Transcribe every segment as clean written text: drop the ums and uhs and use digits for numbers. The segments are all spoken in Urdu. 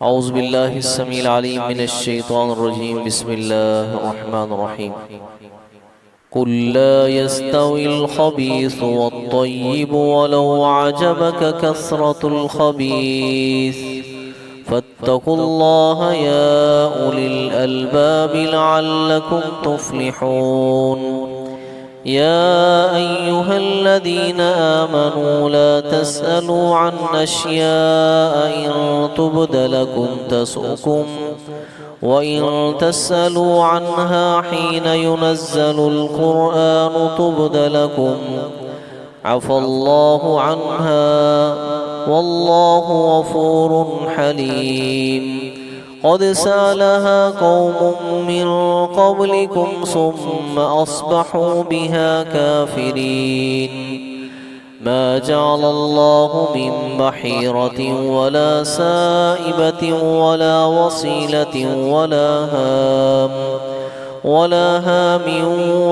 أعوذ بالله السميع العليم من الشيطان الرجيم. بسم الله الرحمن الرحيم. قل لا يستوي الخبيث والطيب ولو أعجبك كثرة الخبيث فاتقوا الله يا أولي الألباب لعلكم تفلحون. يا أيها الذين آمنوا لا تسألوا عن أشياء إن تبد لكم تسؤكم وإن تسألوا عنها حين ينزل القرآن تبد لكم عفى الله عنها والله غفور حليم. قد سألها قوم من قبلكم ثم أصبحوا بها كافرين. ما جعل الله من بحيرة ولا سائبة ولا وصيلة ولا هام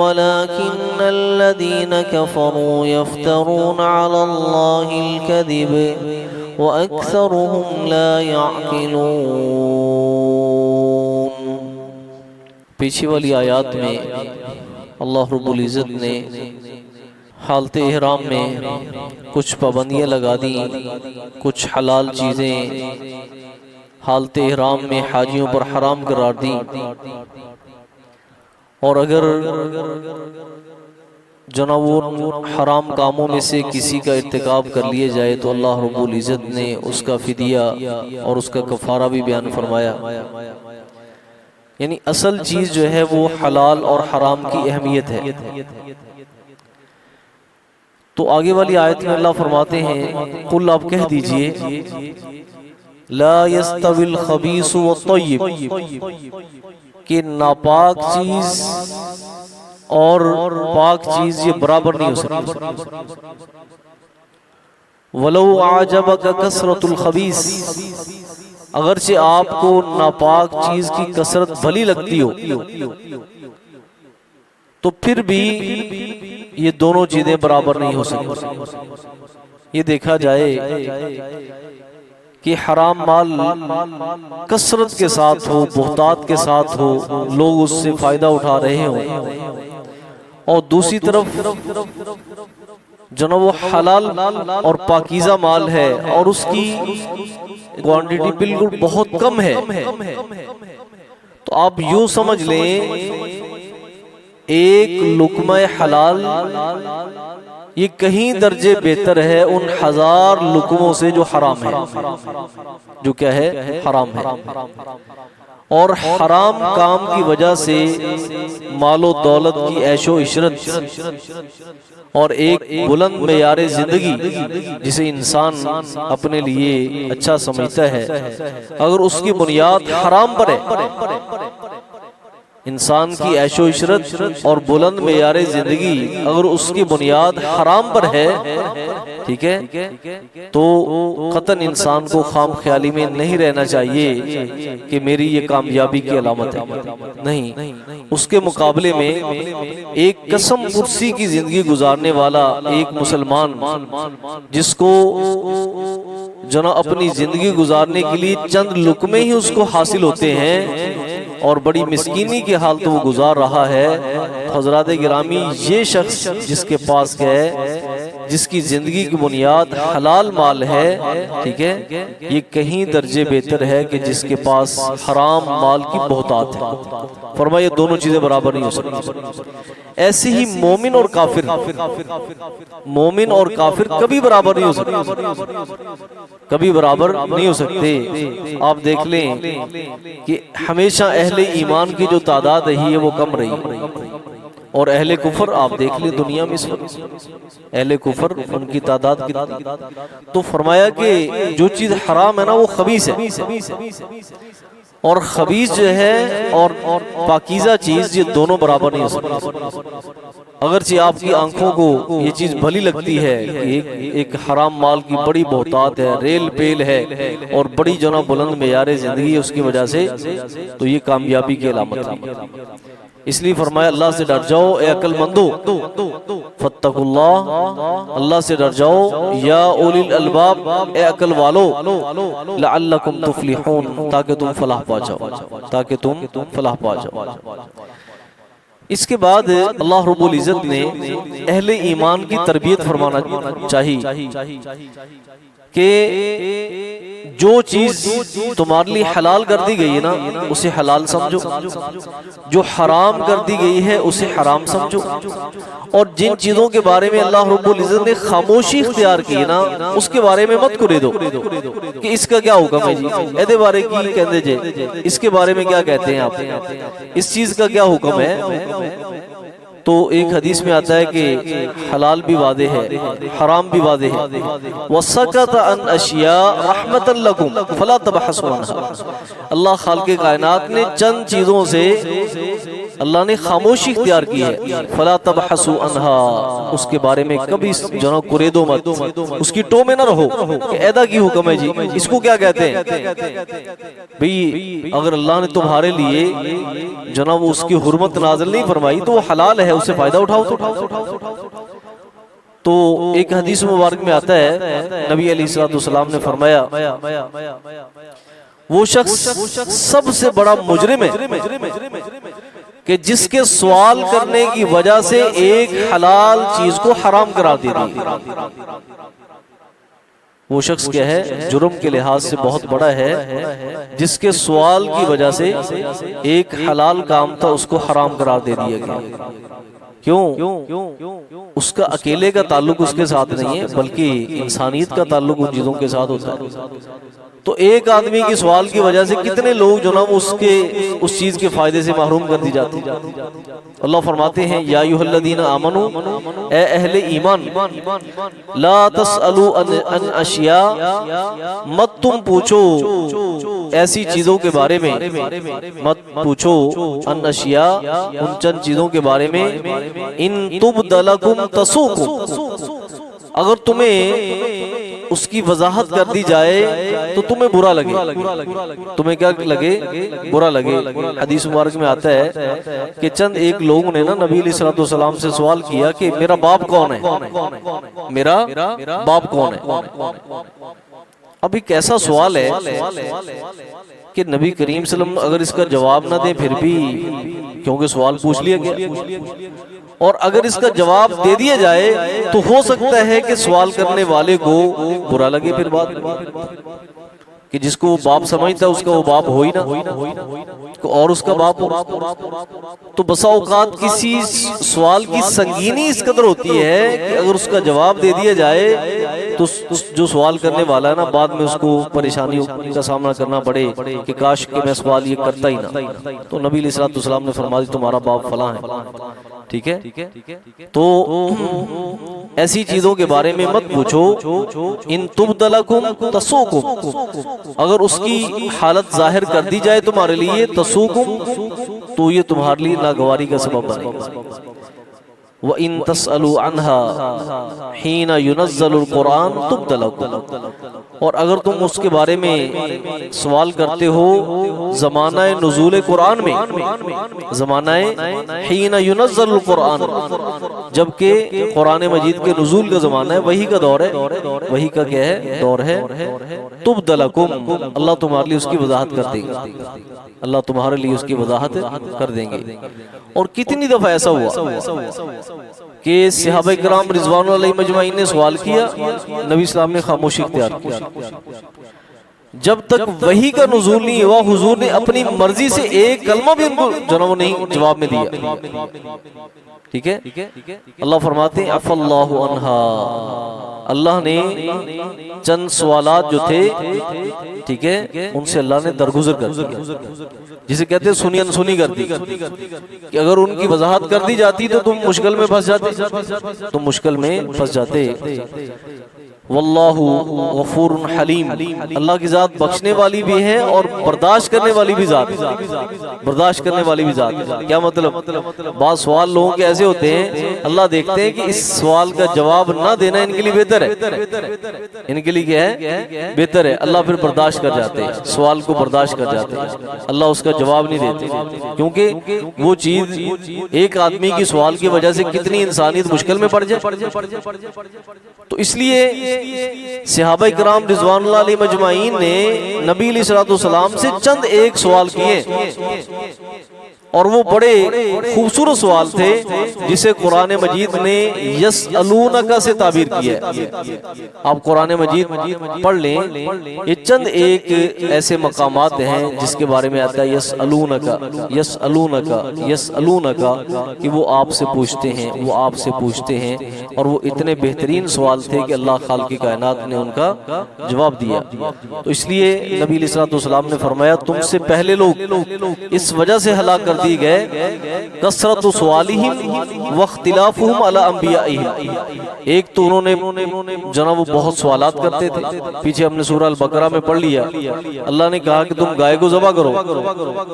ولكن الذين كفروا يفترون على الله الكذب وَأَكْثَرُهُمْ لَا يَعْقِلُونَ. پیچھے والی آیات میں اللہ رب العزت نے حالت احرام میں کچھ پابندیاں لگا دیں، کچھ حلال چیزیں حالت احرام میں حاجیوں پر حرام قرار دیں، اور اگر جناب وہ حرام کاموں میں سے کسی کا ارتکاب کر لیے جائے تو اللہ رب العزت نے اس کا فدیہ اور اس کا کفارہ بھی بیان فرمایا. یعنی اصل چیز جو ہے وہ حلال اور حرام کی اہمیت ہے. تو آگے والی آیت میں اللہ فرماتے ہیں قل آپ کہہ دیجئے لا یستوی الخبیث والطیب، کہ ناپاک چیز اور پاک چیز یہ برابر نہیں ہو سکتی. وَلَوْ أَعْجَبَكَ كَثْرَةُ الْخَبِيثِ، اگرچہ آپ کو ناپاک چیز کی کثرت بھلی لگتی ہو تو پھر بھی یہ دونوں چیزیں برابر نہیں ہو سکتی. یہ دیکھا جائے کہ حرام مال کثرت کے ساتھ ہو، بہتات کے ساتھ ہو، لوگ اس سے فائدہ اٹھا رہے ہوں، اور دوسری طرف جناب وہ حلال اور پاکیزہ مال ہے اور اس کی کوانٹیٹی بالکل بہت کم ہے، تو آپ یوں سمجھ لیں ایک لقمہ حلال یہ کہیں درجے بہتر ہے ان 1000 لقموں سے جو حرام ہے، جو کیا ہے حرام ہے. اور حرام کام کی وجہ سے مال و دولت کی عیش و عشرت اور ایک بلند معیار زندگی جسے انسان اپنے لیے اچھا سمجھتا ہے، اگر اس کی بنیاد حرام پر ہے، انسان کی عیش و عشرت اور بلند معیار زندگی اگر اس کی بنیاد حرام پر ہے، ٹھیک ہے، تو قطعاً انسان کو خام خیالی میں نہیں رہنا چاہیے کہ میری یہ کامیابی کی علامت ہے. نہیں، اس کے مقابلے میں ایک قسم پرسی کی زندگی گزارنے والا ایک مسلمان جس کو جناب اپنی زندگی گزارنے کے لیے چند لقمے ہی اس کو حاصل ہوتے ہیں اور بڑی مسکینی کی حالت وہ گزار رہا ہے، حضرات گرامی یہ شخص جس کے پاس ہے، جس کی زندگی کی بنیاد حلال مال ہے، ٹھیک ہے، یہ کہیں درجے بہتر ہے کہ جس کے پاس حرام مال کی بہتات ہے. فرمایا دونوں چیزیں برابر نہیں ہو سکتی. ایسے ہی مومن اور کافر کبھی برابر نہیں ہو سکتے، کبھی برابر نہیں ہو سکتے. آپ دیکھ لیں کہ ہمیشہ اہل ایمان کی جو تعداد رہی ہے وہ کم رہی ہے، اور اہل کفر آپ دیکھ لیں دنیا میں اس وقت اہل کفر ان کی تعداد کتنی. تو فرمایا کہ جو چیز حرام ہے نا وہ خبیث ہے، اور خبیث جو ہے اور پاکیزہ چیز یہ دونوں برابر نہیں ہو سکتی. اگرچہ آپ کی آنکھوں کو یہ چیز بھلی لگتی ہے کہ ایک حرام مال کی بڑی بہتات ہے، ریل پیل ہے اور بڑی جناب بلند معیار زندگی ہے اس کی وجہ سے، تو یہ کامیابی کی علامت ہے. اس لیے فرمایا اللہ سے ڈر جاؤ اے عقل مندو، فاتقوا اللہ، اللہ سے ڈر جاؤ، یا اولی الالباب، اے عقل والو، لعلکم تفلحون، تاکہ تم فلاح پا جاؤ، تاکہ تم فلاح پا جاؤ۔ اس کے بعد اللہ رب العزت نے اہل ایمان کی تربیت فرمانا چاہیے کہ جو چیز تمہارے لیے حلال کر دی گئی ہے نا اسے حلال سمجھو، جو حرام کر دی گئی ہے اسے حرام سمجھو، اور جن چیزوں کے بارے میں اللہ رب العزت نے خاموشی اختیار کی ہے نا اس کے بارے میں مت کرے دو کہ اس کا کیا حکم ہے جی، ایدے بارے کی کہندے جے، اس کے بارے میں کیا کہتے ہیں آپ، اس چیز کا کیا حکم ہے۔ تو ایک حدیث میں آتا ہے کہ حلال بھی واضح ہے، حرام بھی واضح ہے، وَسَكَتَ عَنْ أَشْيَاءَ رَحْمَةً لَكُمْ فَلَا تَبْحَثُوا عَنْهَا، اللہ خالق کائنات نے چند چیزوں سے اللہ نے خاموشی اختیار کی ہے، فَلَا تَبْحَثُوا عَنْهَا، اس کے بارے میں کبھی جناب قریدو مت، اس کی ٹو میں نہ رہو کہ ایدہ کی حکم ہے جی، اس کو کیا کہتے ہیں بھئی، اگر اللہ نے تمہارے لیے جناب اس کی حرمت نازل نہیں فرمائی تو وہ حلال ہے، اسے فائدہ اٹھاؤ تو ایک حدیث مبارک میں آتا ہے نبی علیہ السلام نے فرمایا وہ شخص سب سے بڑا مجرم ہے کہ جس کے سوال کرنے کی وجہ سے ایک حلال چیز کو حرام قرار دے دی۔ وہ شخص کیا ہے، جرم کے لحاظ سے بہت بڑا ہے، جس کے سوال کی وجہ سے ایک حلال کام تھا اس کو حرام قرار دے دیا گیا۔ کیوں؟ اس کا اکیلے کا تعلق اس کے ساتھ نہیں ہے بلکہ انسانیت کا تعلق ان چیزوں کے ساتھ ہوتا ہے۔ تو ایک آدمی کی سوال کی وجہ سے کتنے لوگ جو نا اس چیز کے فائدے سے محروم کر دی جاتی۔ اللہ فرماتے ہیں یا ایھا الذین آمنو، اے اہل ایمان، لا تسألوا عن اشیاء، مت تم پوچھو ایسی چیزوں کے بارے میں، مت پوچھو عن اشیاء، ان چند چیزوں کے بارے میں، ان تبد لکم تسؤکم، اگر تمہیں اس کی وضاحت کر دی جائے تو تمہیں برا لگے، تمہیں کیا لگے، برا لگے۔ حدیث مبارک میں آتا ہے کہ چند ایک لوگوں نے نا نبی علیہ السلام سے سوال کیا کہ میرا باپ کون ہے، میرا باپ کون ہے۔ اب ایک ایسا سوال ہے کہ نبی کریم صلی اللہ علیہ وسلم اگر اس کا جواب نہ دیں پھر بھی، کیونکہ سوال پوچھ لیا گیا، اور اگر اس کا جواب دے دیا جائے تو ہو سکتا ہے کہ سوال کرنے والے کو برا لگے پھر بات، کہ جس کو وہ باپ سمجھتا ہے اس کا وہ باپ ہو ہی نہ، اور اس کا باپ ہو۔ تو بسا اوقات کسی سوال کی سنگینی اس قدر ہوتی ہے کہ اگر اس کا جواب دے دیا جائے تو جو سوال کرنے والا ہے نا بعد میں اس کو پریشانیوں کا سامنا کرنا پڑے کہ کاش کہ میں سوال یہ کرتا ہی نہ۔ تو نبی علیہ السلام نے فرما دی تمہارا باپ فلاں ہے، ٹھیک ہے۔ تو ایسی چیزوں کے بارے میں مت پوچھو، ان تبد لکم تسؤکم، اگر اس کی حالت ظاہر کر دی جائے تمہارے لیے، تسؤکم، تو یہ تمہارے لیے ناگواری کا سبب بنے گا۔ وَإِن تَسْأَلُوا عَنْهَا حِينَ يُنَزَّلُ الْقُرْآنُ تُبْدَ لَكُمْ، اور اگر تم اس کے بارے میں سوال کرتے ہو زمانہ نزول قرآن میں، زمانہ حِينَ يُنَزَّلُ الْقُرْآنُ، جبکہ قرآن مجید کے نزول کا زمانہ ہے، وحی کا دور ہے، وحی کا کیا ہے، دور ہے، تُبْدَ لَكُمْ، اللہ تمہارے لیے اس کی وضاحت کر دے گا، اللہ تمہارے لیے اس کی وضاحت کر دیں گے۔ اور کتنی دفعہ ایسا ہوا کہ صحابہ کرام رضوان اللہ علیہم اجمعین نے سوال کیا، نبی اسلام نے خاموشی اختیار کی، جب تک وحی کا نزول نہیں ہوا حضور نے اپنی مرضی سے ایک کلمہ بھی ان کو جناب نہیں جواب میں دیا، ٹھیک ہے۔ اللہ فرماتے ہیں عفا اللہ عنہا، اللہ نے چند سوالات جو تھے، ٹھیک ہے، ان سے اللہ نے درگزر کر دیا، جسے کہتے ہیں سنی انسنی کر دی، کہ اگر ان کی وضاحت کر دی جاتی تو تم مشکل میں پھنس جاتے، تم مشکل میں پھنس جاتے۔ واللہ غفور حلیم، اللہ کی ذات بخشنے والی بھی ہے اور برداشت کرنے والی بھی ذات ہے، برداشت کرنے والی بھی ذات ہے۔ کیا مطلب؟ بعض سوال لوگوں کے ایسے ہوتے ہیں، اللہ دیکھتے ہیں کہ اس سوال کا جواب نہ دینا ان کے لیے بہتر ہے، ان کے لیے کیا ہے؟ بہتر ہے، اللہ پھر برداشت کر جاتے ہیں، سوال کو برداشت کر جاتے ہیں، اللہ اس کا جواب نہیں دیتے، کیونکہ وہ چیز ایک آدمی کی سوال کی وجہ سے کتنی انسانیت مشکل میں پڑ جائے۔ تو اس لیے صحابہ کرام رضوان اللہ علیہ مجمعین نے نبی علیہ الصلوۃ والسلام سے چند ایک سوال کیے، اور وہ بڑے خوبصورت سوال تھے جسے قرآن مجید نے یسألونک سے تعبیر کیا ہے۔ آپ قرآن مجید پڑھ لیں، یہ چند ایک ایسے مقامات ہیں جس کے بارے میں آتا ہے یسألونک یسألونک یسألونک، کہ وہ آپ سے پوچھتے ہیں، وہ آپ سے پوچھتے ہیں، اور وہ اتنے بہترین سوال تھے کہ اللہ خالق کائنات نے ان کا جواب دیا۔ تو اس لیے نبی علیہ الصلوۃ والسلام نے فرمایا تم سے پہلے لوگ اس وجہ سے ہلاک کر دیے گئے کثرت سوالہم واختلافہم علی انبیائہم، ایک تو انہوں نے جناب وہ بہت سوالات کرتے تھے، پیچھے ہم نے سورہ البقرہ میں پڑھ لیا، اللہ نے کہا کہ تم گائے کو ذبح کرو،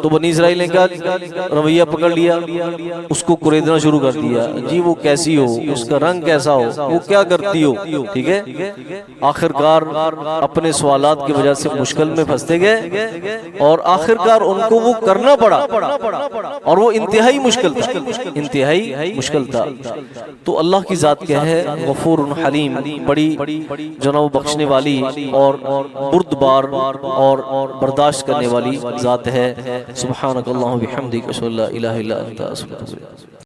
تو بنی اسرائیل نے کہا رویہ پکڑ لیا، اس کو کریدنا شروع کر دیا، جی وہ کیسی ہو، اس کا رنگ کیسا ہو، وہ کیا کرتی ہو، ٹھیک ہے۔ آخر کار اپنے سوالات کی وجہ سے مشکل میں پھنستے گئے، اور آخر کار ان کو وہ کرنا پڑا، اور وہ انتہائی مشکل تھا، انتہائی مشکل تھا۔ تو اللہ کی ذات کیا ہے؟ غفور حلیم، بڑی جناب بخشنے والی اور بردبار اور برداشت کرنے والی ذات ہے۔ سبحانک اللہم و بحمدک، اشہد ان لا الہ الا انت، استغفرک۔